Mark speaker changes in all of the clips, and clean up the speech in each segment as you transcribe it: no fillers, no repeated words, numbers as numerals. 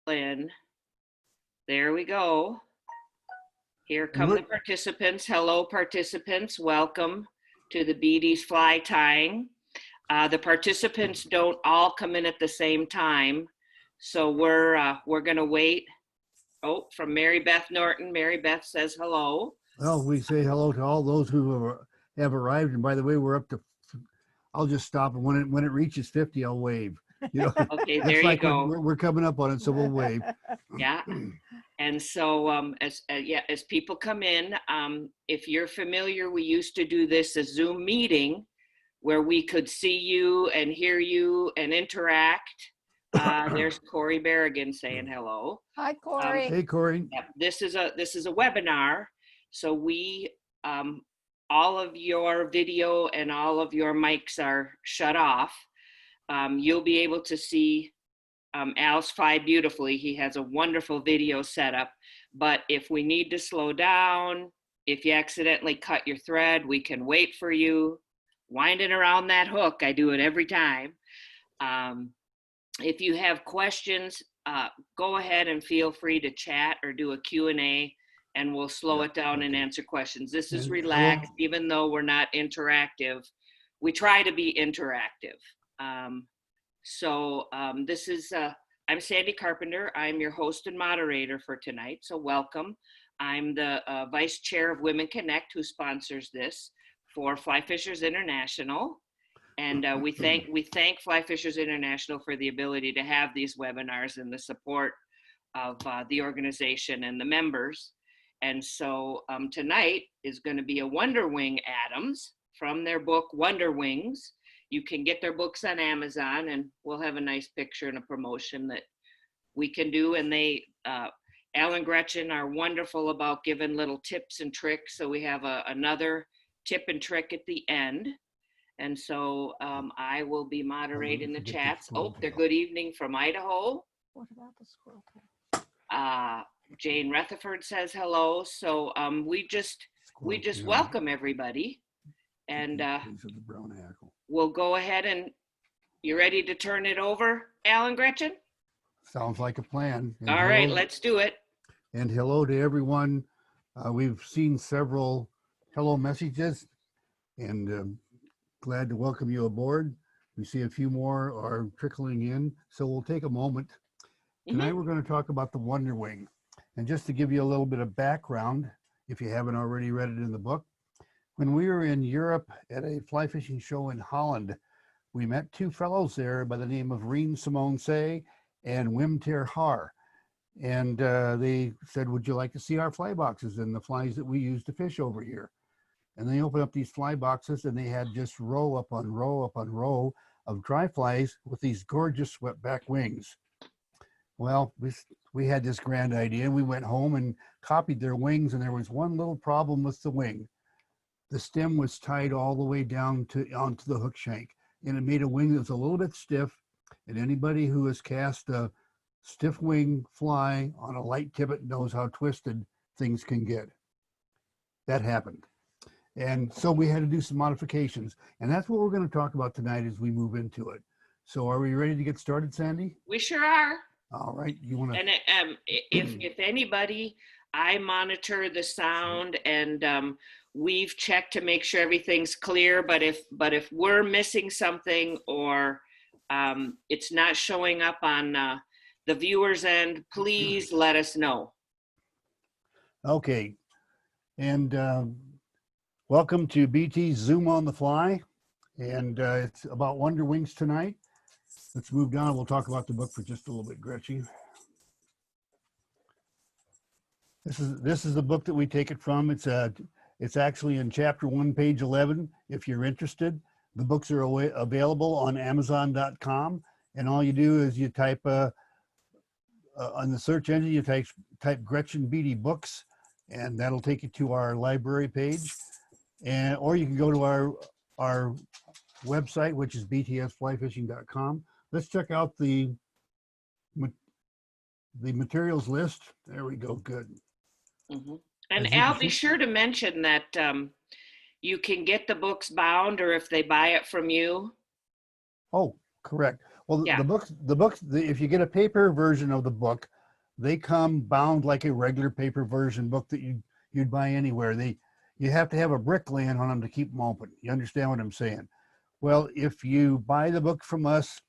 Speaker 1: in. There we go. Here come the participants. Hello, participants. Welcome to the Beatty's fly tying. The participants don't all come in at the same time, so we're going to wait. Oh, from Mary Beth Norton. Mary Beth says hello.
Speaker 2: Well, we say hello to all those who have arrived. And by the way, we're up to, I'll just stop. And when it reaches 50, I'll wave. You know,
Speaker 1: okay, there you go.
Speaker 2: We're coming up on it, so we'll wave.
Speaker 1: Yeah. And so as people come in, if you're familiar, we used to do this a Zoom meeting where we could see you and hear you and interact. There's Corey Berrigan saying hello.
Speaker 3: Hi, Corey.
Speaker 2: Hey, Corey.
Speaker 1: Yeah, this is a webinar, so we all of your video and all of your mics are shut off. You'll be able to see Al's fly beautifully. He has a wonderful video setup, but if we need to slow down, if you accidentally cut your thread, we can wait for you. Winding around that hook, I do it every time. If you have questions, go ahead and feel free to chat or do a Q&A, and we'll slow it down and answer questions. This is relaxed, even though we're not interactive. We try to be interactive. This is, I'm Sandy Carpenter. I'm your host and moderator for tonight, so welcome. I'm the Vice Chair of Women Connect, who sponsors this for Fly Fishers International. And we thank Fly Fishers International for the ability to have these webinars and the support of the organization and the members. And so tonight is going to be a Wonder Wing Adams from their book Wonder Wings. You can get their books on Amazon, and we'll have a nice picture and a promotion that we can do. And Al and Gretchen are wonderful about giving little tips and tricks. So we have another tip and trick at the end. And so I will be moderating the chats. Oh, they're good evening from Idaho.
Speaker 3: What about the squirrel tail?
Speaker 1: Jane Rutherford says hello. So we just welcome everybody. And we'll go ahead and you ready to turn it over, Al and Gretchen?
Speaker 2: Sounds like a plan. And
Speaker 1: all right, let's do it.
Speaker 2: And hello to everyone. We've seen several hello messages, and glad to welcome you aboard. We see a few more are trickling in, so we'll take a moment. Tonight we're going to talk about the Wonder Wing. And just to give you a little bit of background, if you haven't already read it in the book, when we were in Europe at a fly fishing show in Holland, we met two fellows there by the name of Rien Simone Say and Wim Ter Haar. And they said, would you like to see our fly boxes and the flies that we use to fish over here? And they opened up these fly boxes and they had just row upon row upon row of dry flies with these gorgeous swept back wings. Well, we had this grand idea and we went home and copied their wings, and there was one little problem with the wing. The stem was tied all the way down onto the hook shank, and it made a wing that was a little bit stiff, and anybody who has cast a stiff wing fly on a light tippet knows how twisted things can get. That happened. And so we had to do some modifications, and that's what we're going to talk about tonight as we move into it. So are we ready to get started, Sandy?
Speaker 1: We sure are.
Speaker 2: All right. You want to?
Speaker 1: And if anybody, I monitor the sound, and we've checked to make sure everything's clear. But if we're missing something or it's not showing up on the viewer's end, please let us know.
Speaker 2: Okay. And welcome to BT's Zoom on the Fly. And it's about Wonder Wings tonight. Let's move down. We'll talk about the book for just a little bit, Gretchen. This is the book that we take it from. It's actually in chapter 1, page 11. If you're interested, the books are available on Amazon.com. And all you do is you type on the search engine, you type Gretchen Beatty books, and that'll take you to our library page. Or you can go to our website, which is btsflyfishing.com. Let's check out the materials list. There we go. Good.
Speaker 1: Mm-hmm. And Al, be sure to mention that you can get the books bound, or if they buy it from you.
Speaker 2: Oh, correct. Well,
Speaker 1: yeah.
Speaker 2: the books, if you get a paper version of the book, they come bound like a regular paper version book that you'd buy anywhere. You have to have a brick laying on them to keep them open. You understand what I'm saying? Well, if you buy the book from us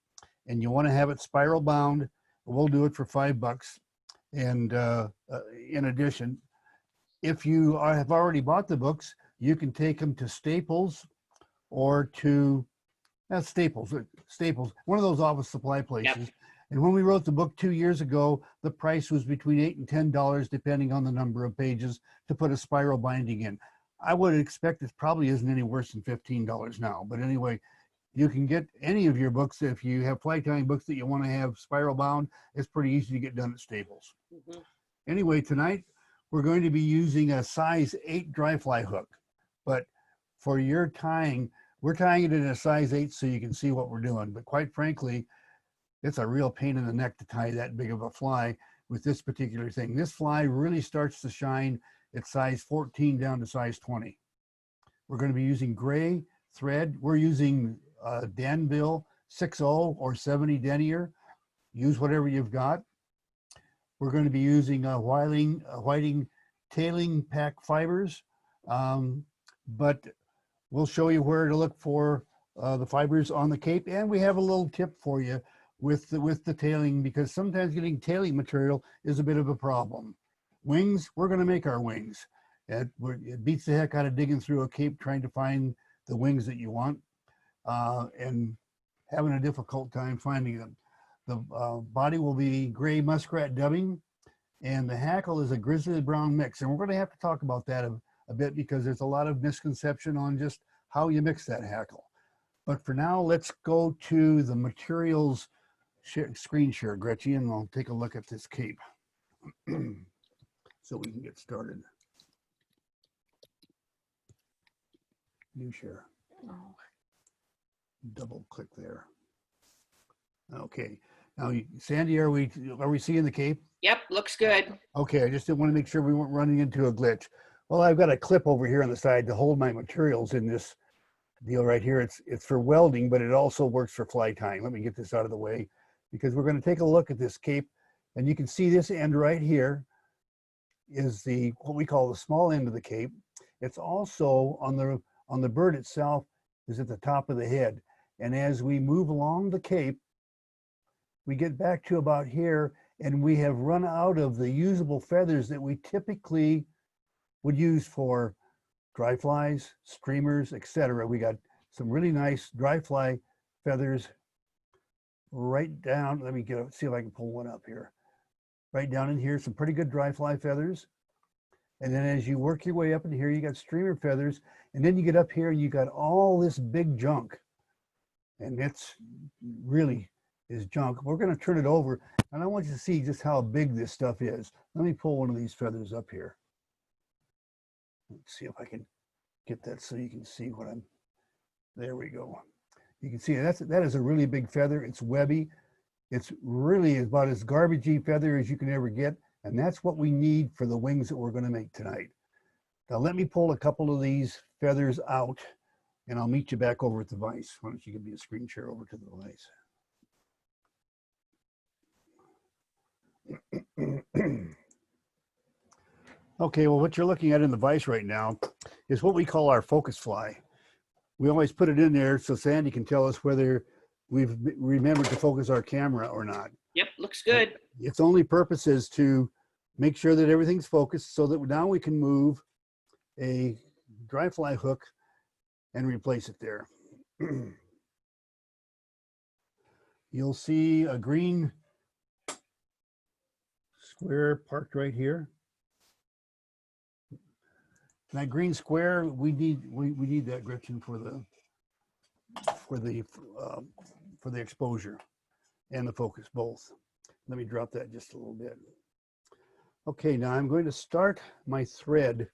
Speaker 2: and you want to have it spiral bound, we'll do it for $5. And in addition, if you have already bought the books, you can take them to Staples or to Staples, one of those office supply places.
Speaker 1: Yep.
Speaker 2: And when we wrote the book 2 years ago, the price was between $8 and $10, depending on the number of pages, to put a spiral binding in. I would expect it probably isn't any worse than $15 now. But anyway, you can get any of your books. If you have fly tying books that you want to have spiral bound, it's pretty easy to get done at Staples.
Speaker 1: Mhm.
Speaker 2: Anyway, tonight we're going to be using a size 8 dry fly hook. But for your tying, we're tying it in a size 8 so you can see what we're doing. But quite frankly, it's a real pain in the neck to tie that big of a fly with this particular thing. This fly really starts to shine at size 14 down to size 20. We're going to be using gray thread. We're using Danville 60 or 70 denier. Use whatever you've got. We're going to be using whiting tailing pack fibers, but we'll show you where to look for the fibers on the cape, and we have a little tip for you with the tailing, because sometimes getting tailing material is a bit of a problem. Wings, we're going to make our wings. It beats the heck out of digging through a cape trying to find the wings that you want and having a difficult time finding them. The body will be gray muskrat dubbing, and the hackle is a grizzly brown mix. And we're going to have to talk about that a bit, because there's a lot of misconception on just how you mix that hackle. But for now, let's go to the materials screen share, Gretchen, and I'll take a look at this cape so we can get started. New share.
Speaker 3: Oh.
Speaker 2: Double click there. Okay. Now, Sandy, are we seeing the cape?
Speaker 1: Yep, looks good.
Speaker 2: Okay, I just didn't want to make sure we weren't running into a glitch. Well, I've got a clip over here on the side to hold my materials in this deal right here. It's for welding, but it also works for fly tying. Let me get this out of the way, because we're going to take a look at this cape, and you can see this end right here is what we call the small end of the cape. It's also on the bird itself is at the top of the head. And as we move along the cape, we get back to about here, and we have run out of the usable feathers that we typically would use for dry flies, streamers, etc. We got some really nice dry fly feathers right down. Let me see if I can pull one up here. Right down in here, some pretty good dry fly feathers. And then as you work your way up in here, you got streamer feathers. And then you get up here and you got all this big junk. And it's really is junk. We're going to turn it over, and I want you to see just how big this stuff is. Let me pull one of these feathers up here. Let's see if I can get that so you can see what there we go. You can see that is a really big feather. It's webby. It's really about as garbagey feather as you can ever get. And that's what we need for the wings that we're going to make tonight. Now let me pull a couple of these feathers out, and I'll meet you back over at the vise. Why don't you give me a screen share over to the vise? Okay, well, what you're looking at in the vise right now is what we call our focus fly. We always put it in there so Sandy can tell us whether we've remembered to focus our camera or not.
Speaker 1: Yep, looks good.
Speaker 2: Its only purpose is to make sure that everything's focused so that now we can move a dry fly hook and replace it there. You'll see a green square parked right here. That green square, we need that, Gretchen, for the exposure and the focus both. Let me drop that just a little bit. Okay, now I'm going to start my thread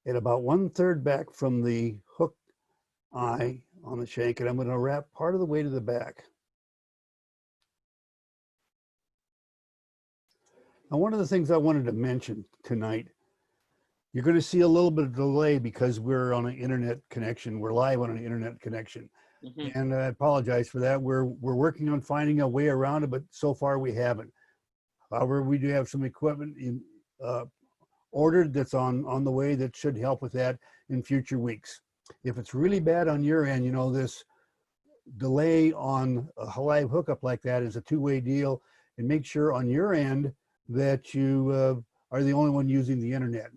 Speaker 2: at about 1/3 back from the hook eye on the shank, and I'm going to wrap part of the way to the back. Now, one of the things I wanted to mention tonight, you're going to see a little bit of delay because we're on an internet connection. We're live on an internet connection.
Speaker 1: Mhm.
Speaker 2: And I apologize for that. We're working on finding a way around it, but so far we haven't. However, we do have some equipment ordered that's on the way that should help with that in future weeks. If it's really bad on your end, this delay on a live hookup like that is a two-way deal, and make sure on your end that you are the only one using the internet,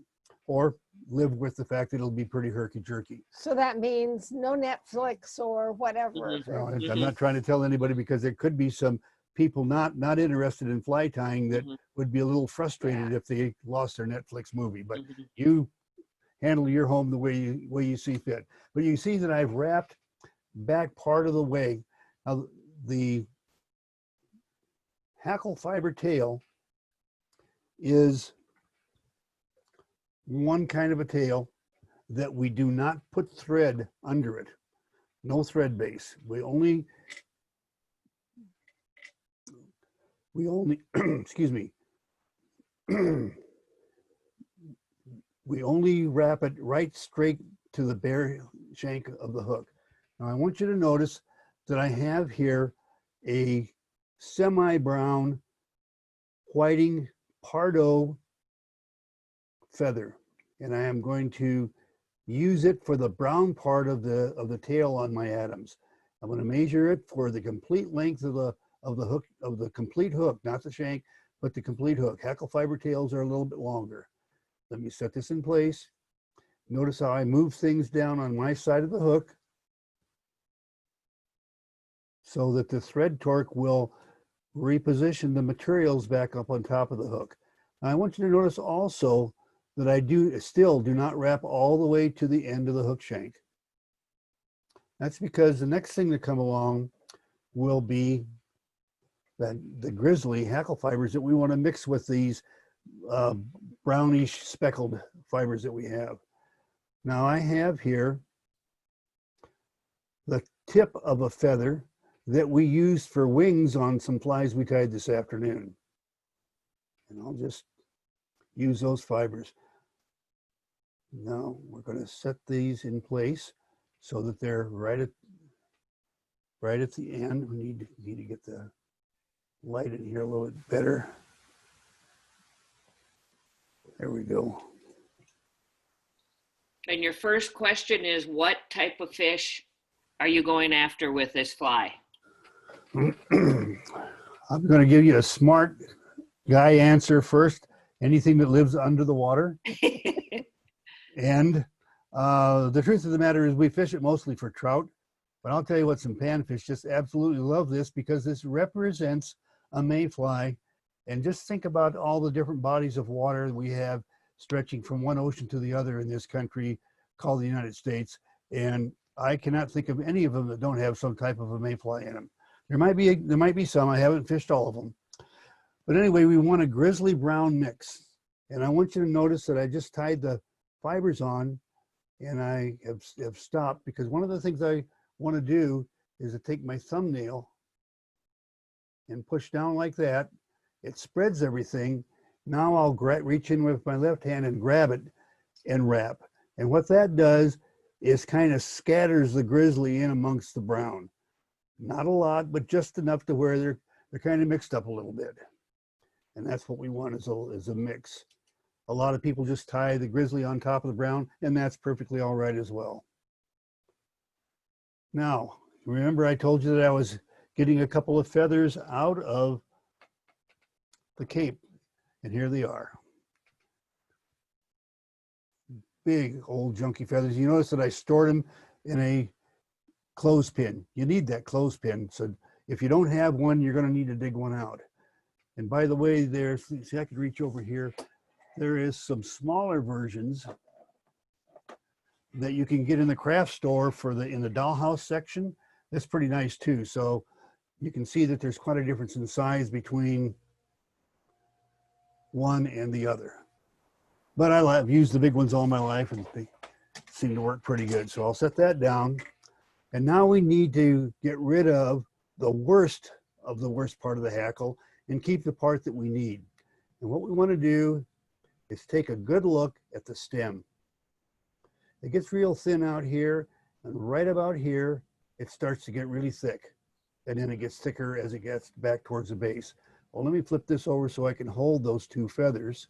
Speaker 2: or live with the fact that it'll be pretty herky-jerky.
Speaker 3: So that means no Netflix or whatever.
Speaker 2: No, I'm not trying to tell anybody, because there could be some people not interested in fly tying that would be a little frustrated if they lost their Netflix movie. But you handle your home the way you see fit. But you see that I've wrapped back part of the way. Now, the hackle fiber tail is one kind of a tail that we do not put thread under it. No thread base. We only excuse me. We only wrap it right straight to the bare shank of the hook. Now I want you to notice that I have here a semi-brown whiting Pardo feather, and I am going to use it for the brown part of the tail on my Adams. I'm going to measure it for the complete length of the hook, of the complete hook, not the shank, but the complete hook. Hackle fiber tails are a little bit longer. Let me set this in place. Notice how I move things down on my side of the hook so that the thread torque will reposition the materials back up on top of the hook. Now, I want you to notice also that I still do not wrap all the way to the end of the hook shank. That's because the next thing to come along will be the grizzly hackle fibers that we want to mix with these brownish speckled fibers that we have. Now I have here the tip of a feather that we used for wings on some flies we tied this afternoon. And I'll just use those fibers. Now we're going to set these in place so that they're right at the end. We need to get the light in here a little bit better. There we go.
Speaker 1: And your first question is, what type of fish are you going after with this fly?
Speaker 2: I'm going to give you a smart guy answer first. Anything that lives under the water. And the truth of the matter is we fish it mostly for trout. But I'll tell you what, some panfish just absolutely love this because this represents a mayfly. And just think about all the different bodies of water we have stretching from one ocean to the other in this country called the United States. And I cannot think of any of them that don't have some type of a mayfly in them. There might be some. I haven't fished all of them. But anyway, we want a grizzly brown mix. And I want you to notice that I just tied the fibers on and I have stopped, because one of the things I want to do is to take my thumbnail and push down like that. It spreads everything. Now I'll reach in with my left hand and grab it and wrap. And what that does is kind of scatters the grizzly in amongst the brown. Not a lot, but just enough to where they're kind of mixed up a little bit. And that's what we want is a mix. A lot of people just tie the grizzly on top of the brown, and that's perfectly all right as well. Now, remember I told you that I was getting a couple of feathers out of the cape, and here they are. Big old junky feathers. You notice that I stored them in a clothespin. You need that clothespin, so if you don't have one, you're going to need to dig one out. And by the way, see, I could reach over here. There is some smaller versions that you can get in the craft store in the dollhouse section. That's pretty nice too. So you can see that there's quite a difference in size between one and the other. But I've used the big ones all my life and they seem to work pretty good. So I'll set that down. And now we need to get rid of the worst part of the hackle and keep the part that we need. And what we want to do is take a good look at the stem. It gets real thin out here, and right about here, it starts to get really thick. And then it gets thicker as it gets back towards the base. Well, let me flip this over so I can hold those two feathers,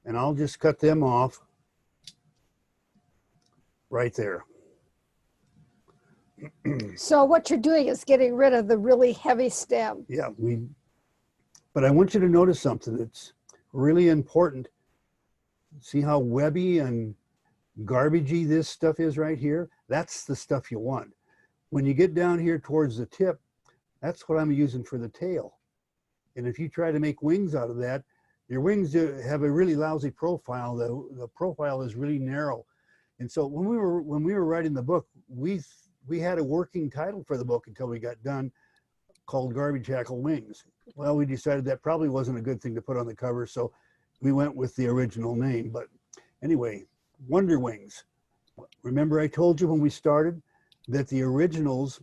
Speaker 2: and I'll just cut them off right there.
Speaker 3: So what you're doing is getting rid of the really heavy stem.
Speaker 2: Yeah, but I want you to notice something that's really important. See how webby and garbagey this stuff is right here? That's the stuff you want. When you get down here towards the tip, that's what I'm using for the tail. And if you try to make wings out of that, your wings have a really lousy profile. The profile is really narrow. And so when we were writing the book, we had a working title for the book until we got done, called Garbage Hackle Wings. Well, we decided that probably wasn't a good thing to put on the cover, so we went with the original name. But anyway, Wonder Wings. Remember I told you when we started that the originals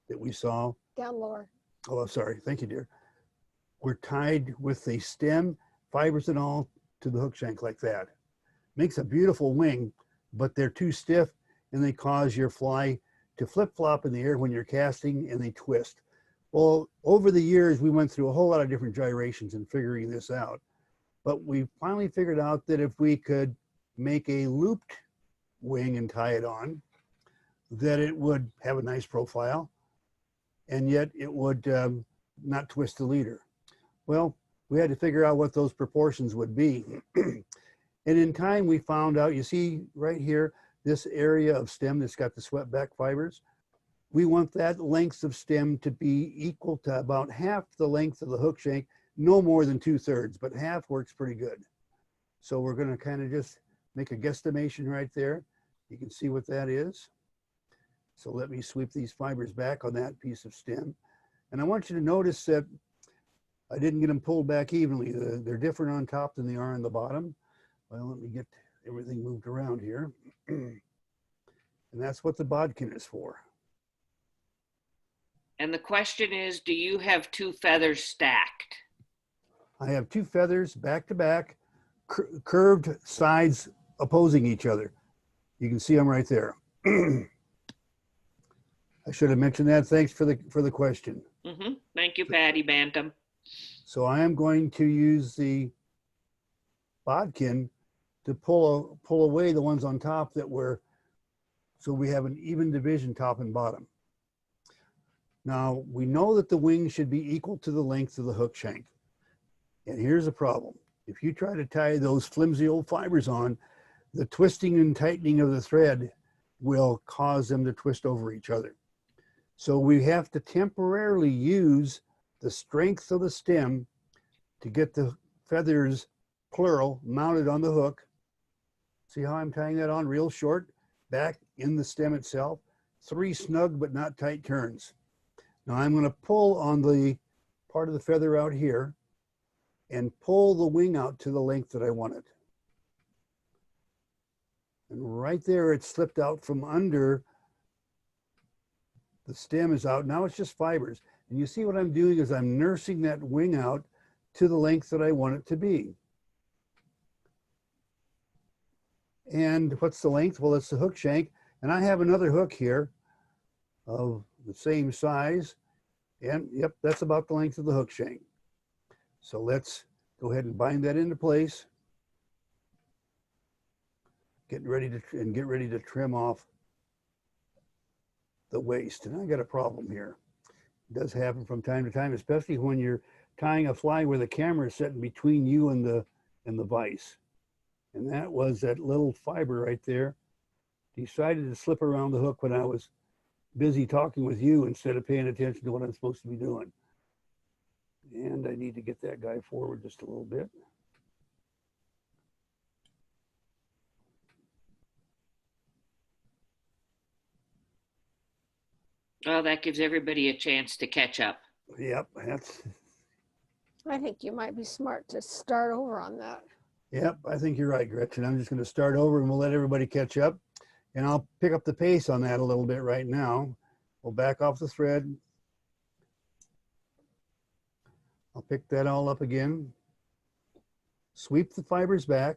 Speaker 2: that we saw,
Speaker 3: Down lower.
Speaker 2: oh, sorry, thank you, dear, were tied with the stem, fibers and all, to the hook shank like that. Makes a beautiful wing, but they're too stiff and they cause your fly to flip-flop in the air when you're casting, and they twist. Well, over the years, we went through a whole lot of different gyrations in figuring this out. But we finally figured out that if we could make a looped wing and tie it on, that it would have a nice profile, and yet it would not twist the leader. Well, we had to figure out what those proportions would be. And in time, we found out, you see right here, this area of stem that's got the swept back fibers, we want that length of stem to be equal to about half the length of the hook shank, no more than 2/3, but half works pretty good. So we're going to kind of just make a guesstimation right there. You can see what that is. So let me sweep these fibers back on that piece of stem. And I want you to notice that I didn't get them pulled back evenly. They're different on top than they are on the bottom. Well, let me get everything moved around here. And that's what the bodkin is for.
Speaker 1: And the question is, do you have two feathers stacked?
Speaker 2: I have two feathers back to back, curved sides opposing each other. You can see them right there. I should have mentioned that. Thanks for the question.
Speaker 1: Mm-hmm. Thank you, Patty Bantam.
Speaker 2: So I am going to use the bodkin to pull away the ones on top that were, so we have an even division top and bottom. Now we know that the wing should be equal to the length of the hook shank. And here's the problem. If you try to tie those flimsy old fibers on, the twisting and tightening of the thread will cause them to twist over each other. So we have to temporarily use the strength of the stem to get the feathers, plural, mounted on the hook. See how I'm tying that on real short, back in the stem itself. 3 snug but not tight turns. Now I'm going to pull on the part of the feather out here and pull the wing out to the length that I want it. And right there, it slipped out from under. The stem is out. Now it's just fibers. And you see what I'm doing is I'm nursing that wing out to the length that I want it to be. And what's the length? Well, it's the hook shank. And I have another hook here of the same size. And yep, that's about the length of the hook shank. So let's go ahead and bind that into place. Get ready to trim off the waist. And I got a problem here. It does happen from time to time, especially when you're tying a fly where the camera is sitting between you and the vise. And that was that little fiber right there. Decided to slip around the hook when I was busy talking with you instead of paying attention to what I'm supposed to be doing. And I need to get that guy forward just a little bit.
Speaker 1: Well, that gives everybody a chance to catch up.
Speaker 2: Yep, that's.
Speaker 3: I think you might be smart to start over on that.
Speaker 2: Yep, I think you're right, Gretchen. I'm just going to start over and we'll let everybody catch up. And I'll pick up the pace on that a little bit right now. We'll back off the thread. I'll pick that all up again. Sweep the fibers back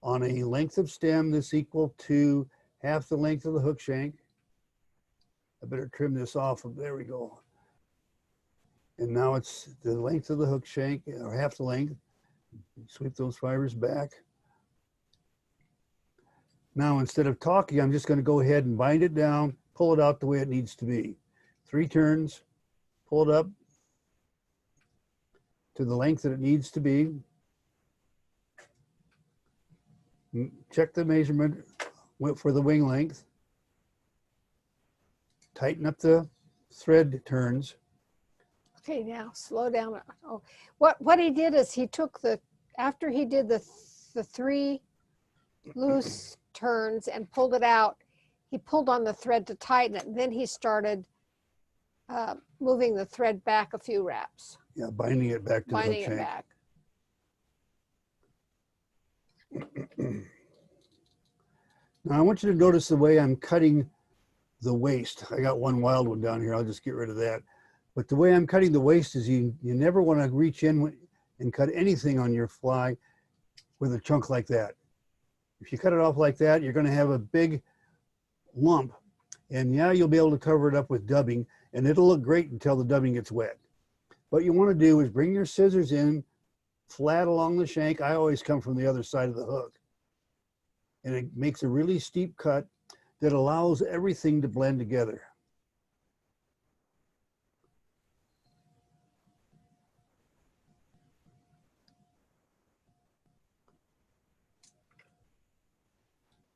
Speaker 2: on a length of stem that's equal to half the length of the hook shank. I better trim this off. There we go. And now it's the length of the hook shank, or half the length. Sweep those fibers back. Now, instead of talking, I'm just going to go ahead and bind it down, pull it out the way it needs to be. 3 turns, pull it up to the length that it needs to be. Check the measurement for the wing length. Tighten up the thread turns.
Speaker 3: Okay, now slow down. Oh, what he did is he took after he did the 3 loose turns and pulled it out, he pulled on the thread to tighten it. And then he started moving the thread back a few wraps.
Speaker 2: Yeah, binding it back to the hook
Speaker 3: Binding it
Speaker 2: shank.
Speaker 3: back.
Speaker 2: Now I want you to notice the way I'm cutting the waist. I got one wild one down here. I'll just get rid of that. But the way I'm cutting the waist is you never want to reach in and cut anything on your fly with a chunk like that. If you cut it off like that, you're going to have a big lump. And yeah, you'll be able to cover it up with dubbing, and it'll look great until the dubbing gets wet. What you want to do is bring your scissors in flat along the shank. I always come from the other side of the hook. And it makes a really steep cut that allows everything to blend together.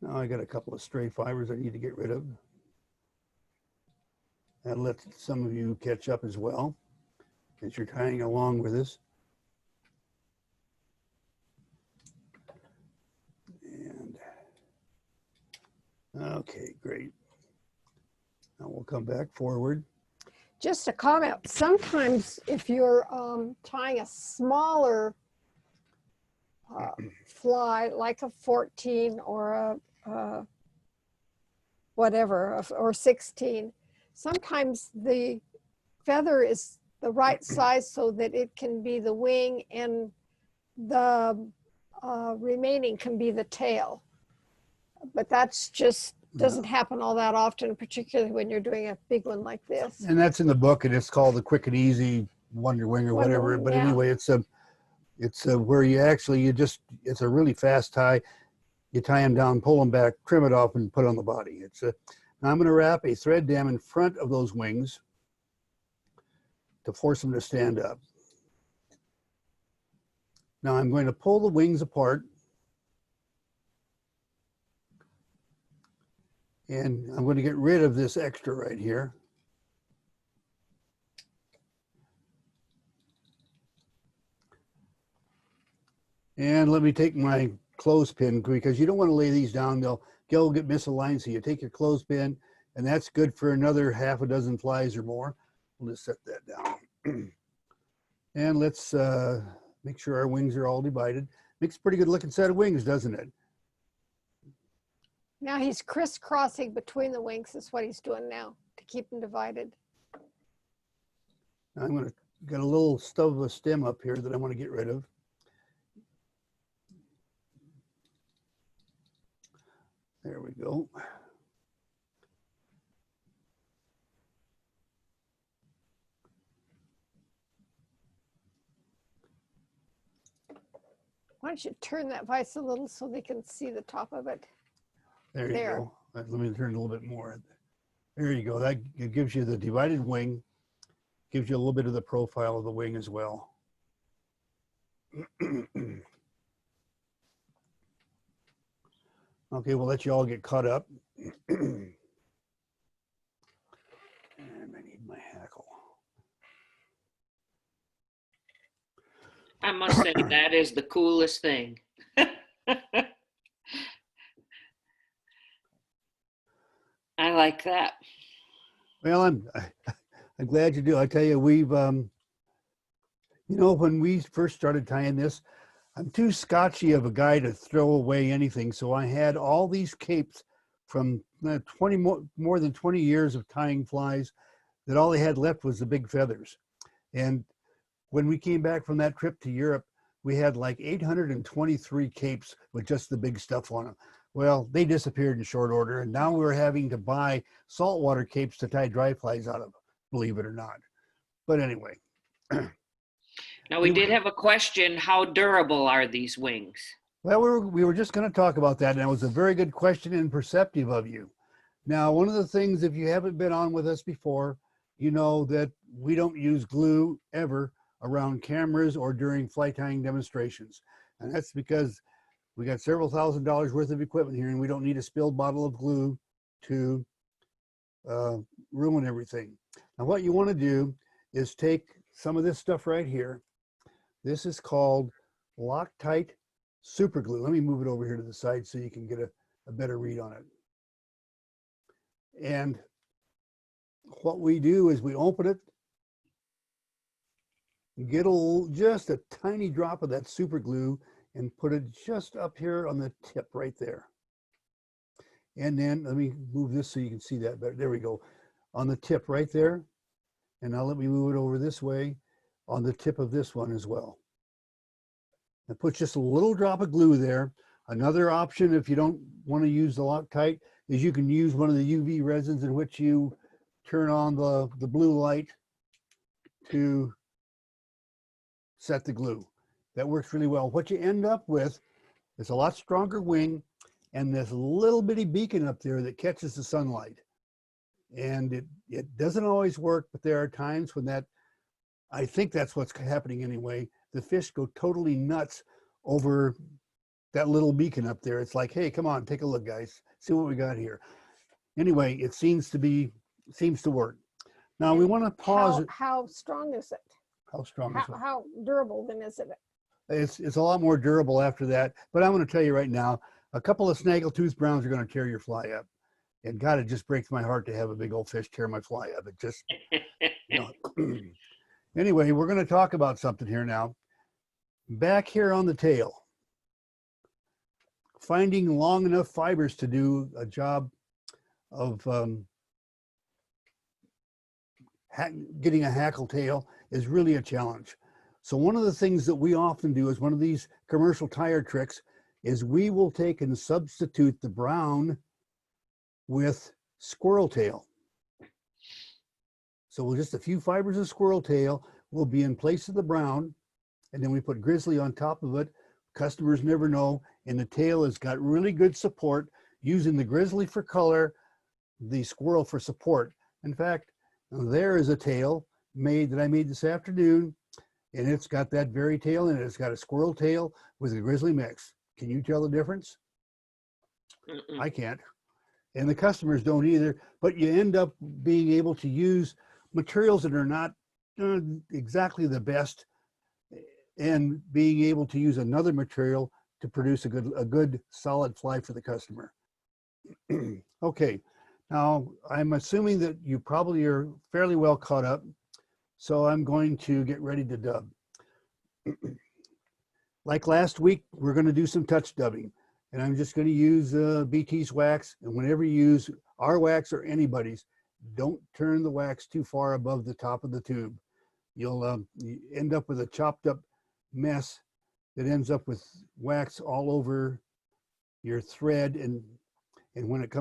Speaker 2: Now I got a couple of stray fibers I need to get rid of. And let some of you catch up as well as you're tying along with us. And okay, great. Now we'll come back forward.
Speaker 3: Just a comment, sometimes if you're tying a smaller fly, like a 14 or a whatever, or 16, sometimes the feather is the right size so that it can be the wing and the remaining can be the tail. But that's just doesn't happen all that often, particularly when you're doing a big one like this.
Speaker 2: And that's in the book, and it's called the Quick and Easy Wonder Wing or
Speaker 3: Wonder
Speaker 2: whatever.
Speaker 3: Wing,
Speaker 2: But
Speaker 3: yeah.
Speaker 2: anyway, it's where it's a really fast tie. You tie them down, pull them back, trim it off, and put on the body. Now I'm going to wrap a thread dam in front of those wings to force them to stand up. Now I'm going to pull the wings apart, and I'm going to get rid of this extra right here. And let me take my clothespin, because you don't want to lay these down. They'll get misaligned. So you take your clothespin, and that's good for another half a dozen flies or more. We'll just set that down. And let's make sure our wings are all divided. Makes a pretty good looking set of wings, doesn't it?
Speaker 3: Now he's crisscrossing between the wings. That's what he's doing now to keep them divided.
Speaker 2: Now I'm going to get a little stub of a stem up here that I want to get rid of. There we go.
Speaker 3: Why don't you turn that vise a little so they can see the top of it?
Speaker 2: There you
Speaker 3: There.
Speaker 2: go. Let me turn it a little bit more. There you go. That gives you the divided wing, gives you a little bit of the profile of the wing as well. Okay, we'll let you all get caught up. And I need my hackle.
Speaker 1: I must say that is the coolest thing. I like that.
Speaker 2: Well, I'm glad you do. I tell you, we've when we first started tying this, I'm too scotchy of a guy to throw away anything. So I had all these capes from more than 20 years of tying flies that all they had left was the big feathers. And when we came back from that trip to Europe, we had like 823 capes with just the big stuff on them. Well, they disappeared in short order, and now we're having to buy saltwater capes to tie dry flies out of, believe it or not. But anyway,
Speaker 1: Now, we did have a question. How durable are these wings?
Speaker 2: Well, we were just going to talk about that, and it was a very good question and perceptive of you. Now, one of the things, if you haven't been on with us before, you know that we don't use glue ever around cameras or during flight tying demonstrations. And that's because we got several $1,000s worth of equipment here, and we don't need a spilled bottle of glue to ruin everything. Now, what you want to do is take some of this stuff right here. This is called Loctite super glue. Let me move it over here to the side so you can get a better read on it. And what we do is we open it, get just a tiny drop of that super glue and put it just up here on the tip right there. And then let me move this so you can see that better. There we go. On the tip right there. And now let me move it over this way on the tip of this one as well. And put just a little drop of glue there. Another option, if you don't want to use the Loctite, is you can use one of the UV resins in which you turn on the blue light to set the glue. That works really well. What you end up with is a lot stronger wing and this little bitty beacon up there that catches the sunlight. And it doesn't always work, but there are times when I think that's what's happening anyway. The fish go totally nuts over that little beacon up there. It's like, hey, come on, take a look, guys. See what we got here. Anyway, it seems to work. Now we want to pause it.
Speaker 3: How strong is it?
Speaker 2: How strong is it?
Speaker 3: How durable then is it?
Speaker 2: It's a lot more durable after that. But I'm going to tell you right now, a couple of snaggletooth browns are going to tear your fly up. And God, it just breaks my heart to have a big old fish tear my fly up. It just, you know. Anyway, we're going to talk about something here now. Back here on the tail, finding long enough fibers to do a job of getting a hackle tail is really a challenge. So one of the things that we often do is one of these commercial tire tricks is we will take and substitute the brown with squirrel tail. So we'll just a few fibers of squirrel tail will be in place of the brown, and then we put grizzly on top of it. Customers never know, and the tail has got really good support using the grizzly for color, the squirrel for support. In fact, there is a tail that I made this afternoon, and it's got that very tail in it. It's got a squirrel tail with a grizzly mix. Can you tell the difference? I can't. And the customers don't either, but you end up being able to use materials that are not exactly the best and being able to use another material to produce a good solid fly for the customer. Okay, now I'm assuming that you probably are fairly well caught up, so I'm going to get ready to dub. Like last week, we're going to do some touch dubbing. And I'm just going to use BT's wax. And whenever you use our wax or anybody's, don't turn the wax too far above the top of the tube. You'll you end up with a chopped up mess that ends up with wax all over your thread. And when it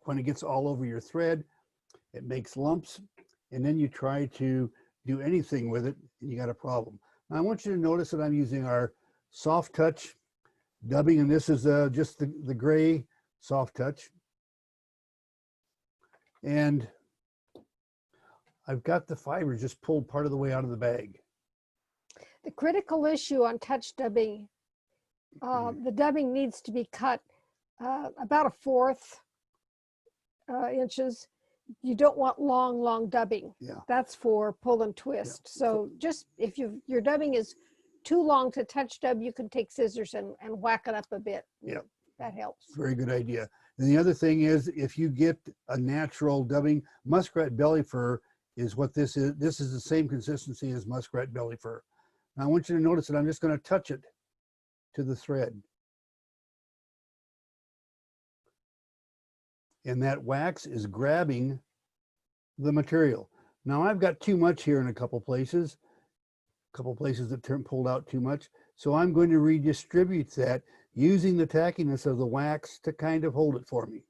Speaker 2: when it gets all over your thread, it makes lumps. And then you try to do anything with it, and you got a problem. Now, I want you to notice that I'm using our soft touch dubbing, and this is just the gray soft touch. And I've got the fibers just pulled part of the way out of the bag.
Speaker 3: The critical issue on touch dubbing, the dubbing needs to be cut about 1/4 inches. You don't want long dubbing.
Speaker 2: Yeah.
Speaker 3: That's for pull and twist. Yeah. So just if your dubbing is too long to touch dub, you can take scissors and whack it up a bit.
Speaker 2: Yeah.
Speaker 3: That helps.
Speaker 2: Very good idea. And the other thing is, if you get a natural dubbing, muskrat belly fur is what this is. This is the same consistency as muskrat belly fur. Now I want you to notice that I'm just going to touch it to the thread. And that wax is grabbing the material. Now I've got too much here in a couple places that pulled out too much. So I'm going to redistribute that using the tackiness of the wax to kind of hold it for me.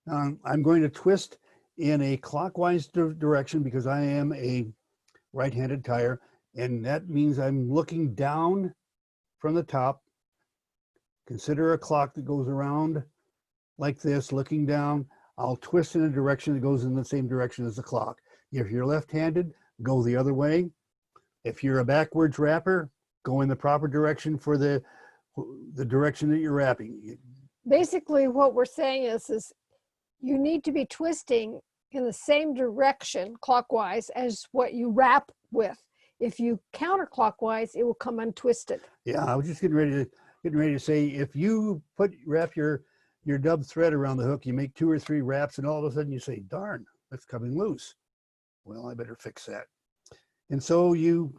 Speaker 2: I'm going to twist in a clockwise direction because I am a right-handed tire, and that means I'm looking down from the top. Consider a clock that goes around like this, looking down. I'll twist in a direction that goes in the same direction as the clock. If you're left-handed, go the other way. If you're a backwards wrapper, go in the proper direction for the direction that you're wrapping.
Speaker 3: Basically, what we're saying is you need to be twisting in the same direction clockwise as what you wrap with. If you counterclockwise, it will come untwisted.
Speaker 2: Yeah, I was just getting ready to say, if you wrap your dub thread around the hook, you make 2 or 3 wraps, and all of a sudden you say, darn, that's coming loose. Well, I better fix that. And so you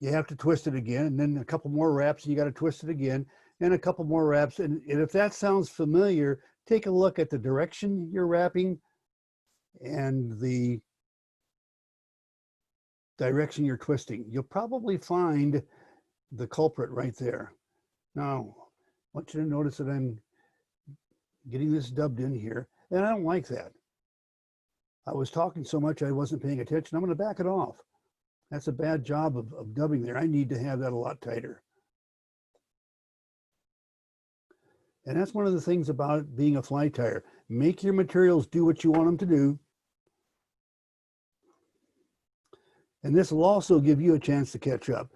Speaker 2: have to twist it again, and then a couple more wraps, and you got to twist it again, and a couple more wraps. And if that sounds familiar, take a look at the direction you're wrapping and the direction you're twisting. You'll probably find the culprit right there. Now, I want you to notice that I'm getting this dubbed in here, and I don't like that. I was talking so much I wasn't paying attention. I'm going to back it off. That's a bad job of dubbing there. I need to have that a lot tighter. And that's one of the things about being a fly tire. Make your materials do what you want them to do. And this will also give you a chance to catch up.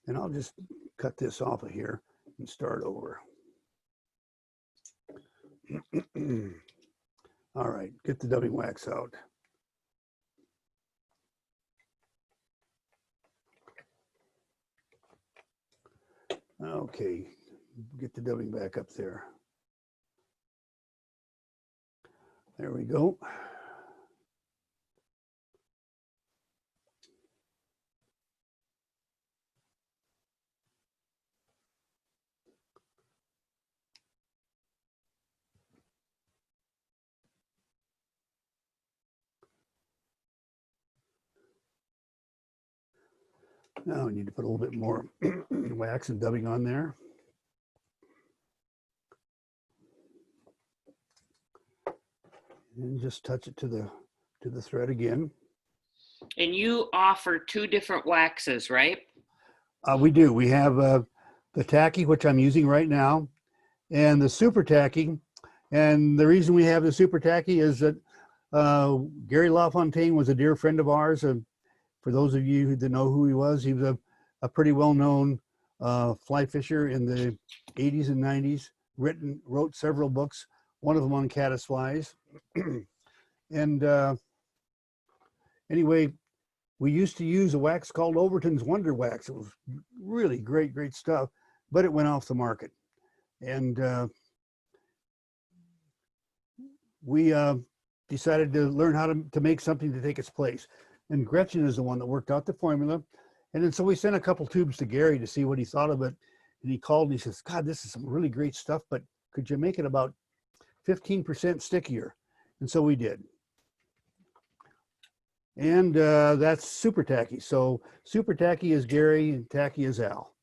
Speaker 2: And I'll just cut this off of here and start over. All right, get the dubbing wax out. Okay, get the dubbing back up there. There we go. Now I need to put a little bit more wax and dubbing on there. And just touch it to the thread again.
Speaker 1: And you offer 2 different waxes, right?
Speaker 2: We do. We have the tacky, which I'm using right now, and the super tacky. And the reason we have the super tacky is that Gary LaFontaine was a dear friend of ours. For those of you who didn't know who he was a pretty well-known fly fisher in the 80s and 90s, wrote several books, one of them on caddis flies. And anyway, we used to use a wax called Overton's Wonder Wax. It was really great stuff, but it went off the market. And we decided to learn how to make something to take its place. And Gretchen is the one that worked out the formula. And then so we sent a couple tubes to Gary to see what he thought of it. And he called and he says, God, this is some really great stuff, but could you make it about 15% stickier? And so we did. And that's super tacky. So super tacky is Gary and tacky is Al.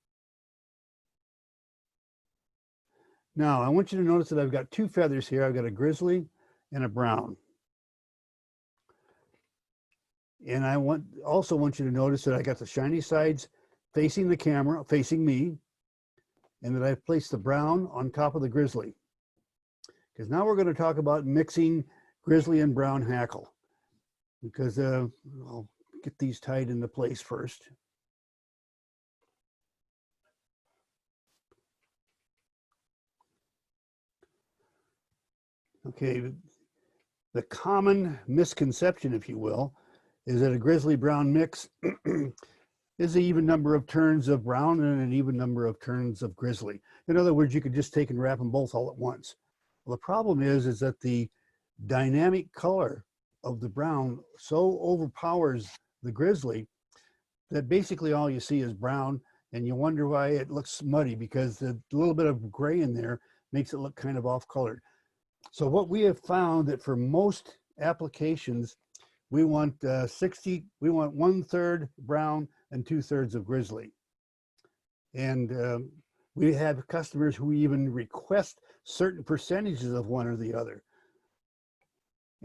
Speaker 2: Now I want you to notice that I've got 2 feathers here. I've got a grizzly and a brown. And I also want you to notice that I got the shiny sides facing the camera, facing me, and that I've placed the brown on top of the grizzly. Because now we're going to talk about mixing grizzly and brown hackle. Because I'll get these tied into place first. Okay, the common misconception, if you will, is that a grizzly brown mix is an even number of turns of brown and an even number of turns of grizzly. In other words, you could just take and wrap them both all at once. Well, the problem is that the dynamic color of the brown so overpowers the grizzly that basically all you see is brown, and you wonder why it looks muddy, because the little bit of gray in there makes it look kind of off colored. So what we have found that for most applications, we want 1/3 brown and 2/3 of grizzly. And we have customers who even request certain percentages of one or the other.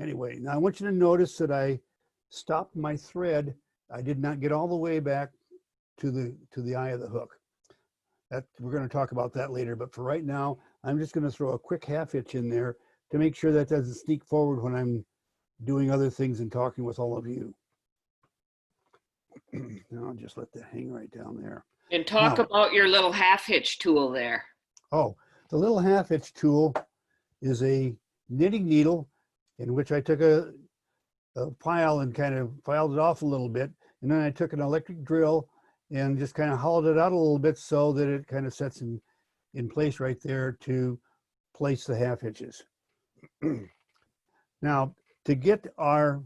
Speaker 2: Anyway, now I want you to notice that I stopped my thread. I did not get all the way back to the eye of the hook. That we're going to talk about that later, but for right now, I'm just going to throw a quick half hitch in there to make sure that doesn't sneak forward when I'm doing other things and talking with all of you. Now I'll just let that hang right down there.
Speaker 1: And talk
Speaker 2: Now,
Speaker 1: about your little half hitch tool there.
Speaker 2: oh, the little half hitch tool is a knitting needle in which I took a file and kind of filed it off a little bit. And then I took an electric drill and just kind of hollowed it out a little bit so that it kind of sets in place right there to place the half hitches. Now, to get our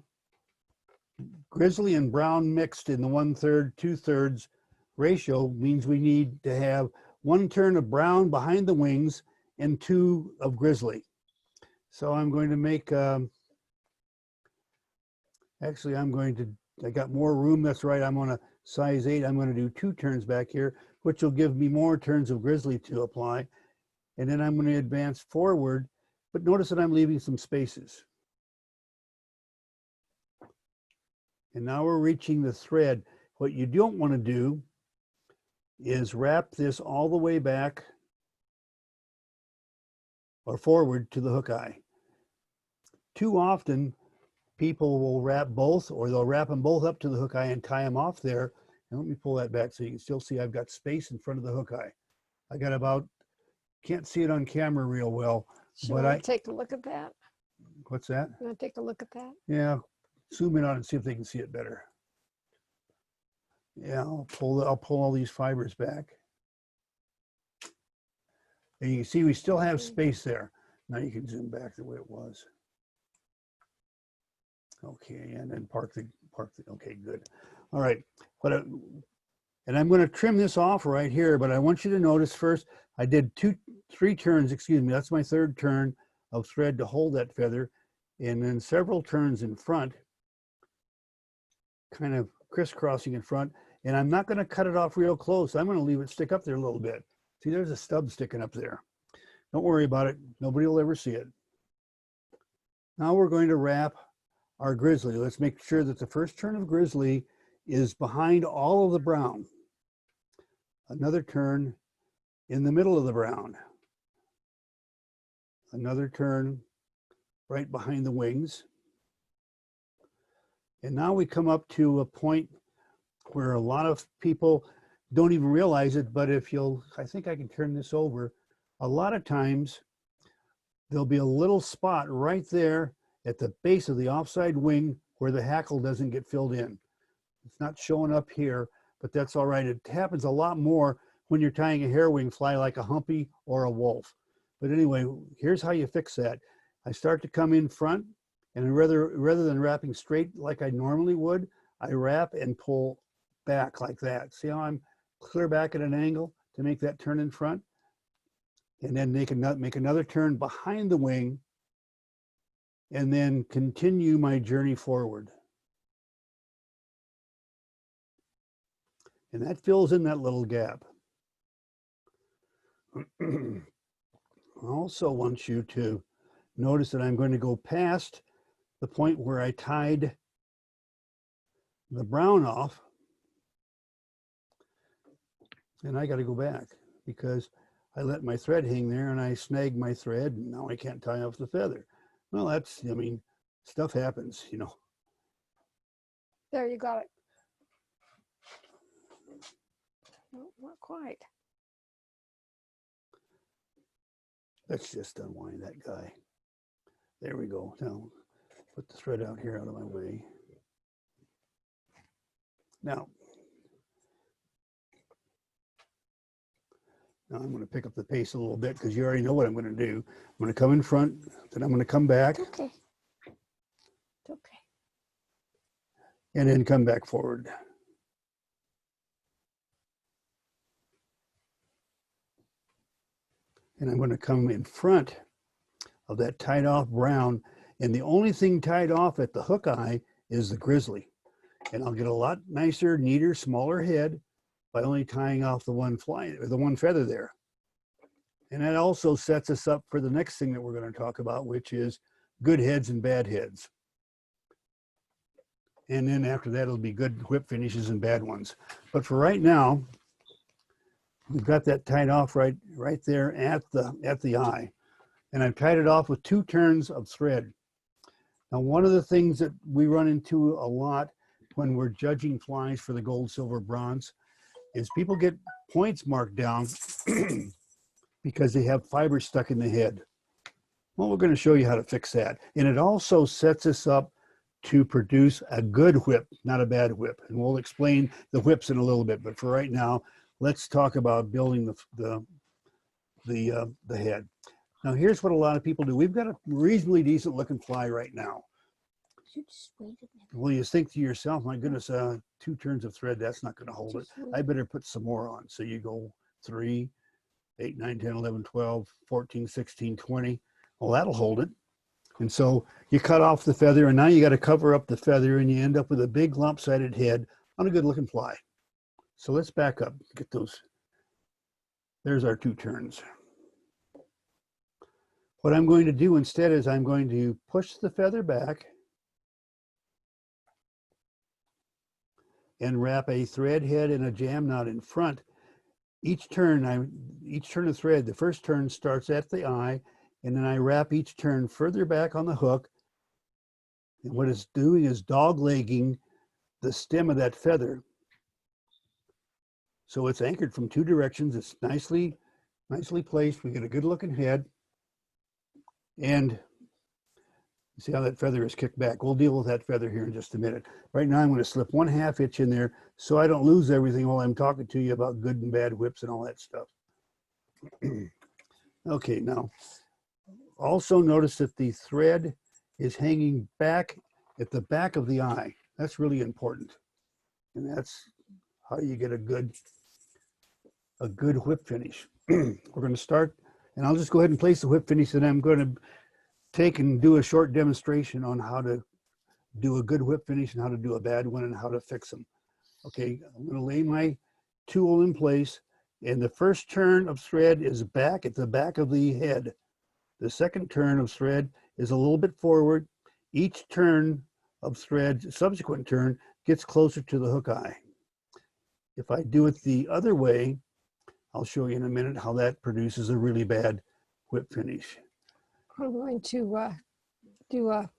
Speaker 2: grizzly and brown mixed in the 1/3, 2/3 ratio means we need to have 1 turn of brown behind the wings and 2 of grizzly. So I'm going to make, actually I got more room, that's right, I'm on a size 8, I'm going to do 2 turns back here, which will give me more turns of grizzly to apply. And then I'm going to advance forward, but notice that I'm leaving some spaces. And now we're reaching the thread. What you don't want to do is wrap this all the way back or forward to the hook eye. Too often, people will wrap both, or they'll wrap them both up to the hook eye and tie them off there. And let me pull that back so you can still see I've got space in front of the hook eye. I got about, can't see it on camera real well, but I
Speaker 3: take a look at that.
Speaker 2: What's that?
Speaker 3: You want to take a look at that?
Speaker 2: Yeah, zoom in on it and see if they can see it better. Yeah, I'll pull all these fibers back. And you can see we still have space there. Now you can zoom back the way it was. Okay, and then park the, okay, good. All right, and I'm gonna trim this off right here, but I want you to notice first, I did 3 turns, excuse me, that's my 3rd turn of thread to hold that feather, and then several turns in front, kind of crisscrossing in front, and I'm not gonna cut it off real close. I'm gonna leave it stick up there a little bit. See, there's a stub sticking up there. Don't worry about it. Nobody will ever see it. Now we're going to wrap our grizzly. Let's make sure that the first turn of grizzly is behind all of the brown. Another turn in the middle of the brown. Another turn right behind the wings. And now we come up to a point where a lot of people don't even realize it, but if you'll, I think I can turn this over. A lot of times there'll be a little spot right there at the base of the offside wing where the hackle doesn't get filled in. It's not showing up here, but that's all right. It happens a lot more when you're tying a hairwing fly like a humpy or a wolf. But anyway, here's how you fix that. I start to come in front, and rather than wrapping straight like I normally would, I wrap and pull back like that. See how I'm clear back at an angle to make that turn in front? And then make another turn behind the wing, and then continue my journey forward. And that fills in that little gap. I also want you to notice that I'm going to go past the point where I tied the brown off, and I got to go back because I let my thread hang there and I snagged my thread, and now I can't tie off the feather. Well, that's, I mean, stuff happens, you know.
Speaker 3: There, you got it. No, not quite.
Speaker 2: Let's just unwind that guy. There we go. Now, put the thread out here out of my way. Now I'm going to pick up the pace a little bit because you already know what I'm going to do. I'm going to come in front, then I'm going to come back.
Speaker 3: It's okay. It's okay.
Speaker 2: And then come back forward. And I'm going to come in front of that tied off brown. And the only thing tied off at the hook eye is the grizzly. And I'll get a lot nicer, neater, smaller head by only tying off the one feather there. And that also sets us up for the next thing that we're going to talk about, which is good heads and bad heads. And then after that, it'll be good whip finishes and bad ones. But for right now, we've got that tied off right there at the eye. And I've tied it off with 2 turns of thread. Now, one of the things that we run into a lot when we're judging flies for the gold, silver, bronze is people get points marked down because they have fibers stuck in the head. Well, we're going to show you how to fix that. And it also sets us up to produce a good whip, not a bad whip. And we'll explain the whips in a little bit. But for right now, let's talk about building the head. Now, here's what a lot of people do. We've got a reasonably decent looking fly right now. Well, you think to yourself, my goodness, 2 turns of thread, that's not going to hold it. I better put some more on. So you go 3, 8, 9, 10, 11, 12, 14, 16, 20. Well, that'll hold it. And so you cut off the feather, and now you got to cover up the feather, and you end up with a big lopsided head on a good looking fly. So let's back up, get those. There's our 2 turns. What I'm going to do instead is I'm going to push the feather back and wrap a thread head and a jam knot in front. Each turn of thread, the first turn starts at the eye, and then I wrap each turn further back on the hook. And what it's doing is dog-legging the stem of that feather. So it's anchored from 2 directions. It's nicely placed. We get a good looking head. And see how that feather is kicked back. We'll deal with that feather here in just a minute. Right now, I'm going to slip 1/2 inch in there so I don't lose everything while I'm talking to you about good and bad whips and all that stuff. Okay, now, also notice that the thread is hanging back at the back of the eye. That's really important. And that's how you get a good whip finish. We're going to start, and I'll just go ahead and place the whip finish, and I'm going to take and do a short demonstration on how to do a good whip finish and how to do a bad one and how to fix them. Okay, I'm going to lay my tool in place, and the first turn of thread is back at the back of the head. The second turn of thread is a little bit forward. Each turn of thread, subsequent turn, gets closer to the hook eye. If I do it the other way, I'll show you in a minute how that produces a really bad whip finish.
Speaker 3: I'm going to do a,